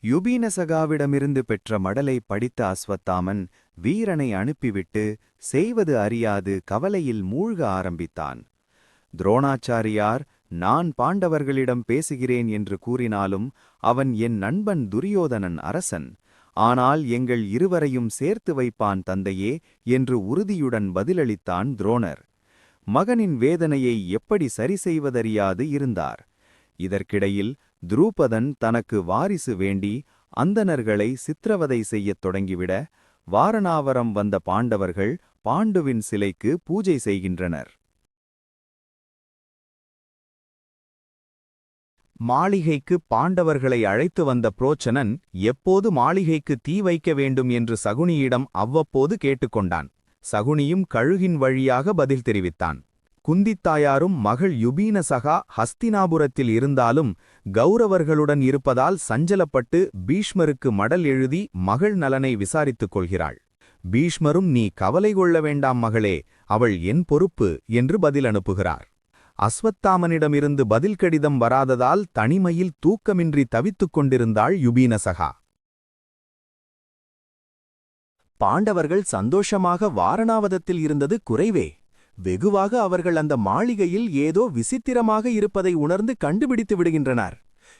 யுபீனசகாவிடமிருந்து பெற்ற மடலை படித்த அஸ்வத்தாமன் வீரனை அனுப்பிவிட்டு செய்வது அறியாது கவலையில் மூழ்க ஆரம்பித்தான். துரோணாச்சாரியார், நான் பாண்டவர்களிடம் பேசுகிறேன் என்று கூறினாலும் அவன் என் நண்பன் துரியோதனன் அரசன். ஆனால் எங்கள் இருவரையும் சேர்த்து வைப்பான் தந்தையே என்று உறுதியுடன் பதிலளித்தான் துரோணர். மகனின் வேதனையை எப்படி சரி செய்வதறியாது இருந்தார். இதற்கிடையில் துரூபதன் தனக்கு வாரிசு வேண்டி அந்தணர்களை சித்திரவதை செய்யத் தொடங்கிவிட வாரணாவரம் வந்த பாண்டவர்கள் பாண்டுவின் சிலைக்கு பூஜை செய்கின்றனர். மாளிகைக்கு பாண்டவர்களை அழைத்து வந்த புரோச்சனன் எப்போது மாளிகைக்கு தீ வைக்க வேண்டும் என்று சகுனியிடம் அவ்வப்போது கேட்டுக்கொண்டான். சகுனியும் கழுகின் வழியாக பதில் தெரிவித்தான். குந்தித்தாயாரும் மகள் யுபீனசகா ஹஸ்தினாபுரத்தில் இருந்தாலும் கௌரவர்களுடன் இருப்பதால் சஞ்சலப்பட்டு பீஷ்மருக்கு மடல் எழுதி மகள் நலனை விசாரித்துக் கொள்கிறாள். பீஷ்மரும், நீ கவலை கொள்ள வேண்டாம் மகளே, அவள் என் பொறுப்பு என்று பதில் அனுப்புகிறார். அஸ்வத்தாமனிடமிருந்து பதில் கடிதம் வராததால் தனிமையில் தூக்கமின்றி தவித்துக் கொண்டிருந்தாள் யுபீனசகா. பாண்டவர்கள் சந்தோஷமாக வாரணாவதத்தில் இருந்தது குறைவே. வெகுவாக அவர்கள் அந்த மாளிகையில் ஏதோ விசித்திரமாக இருப்பதை உணர்ந்து கண்டுபிடித்து விடுகின்றனர்.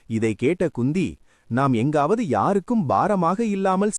இதை கேட்ட குந்தி, நாம் எங்காவது யாருக்கும் பாரமாக இல்லாமல்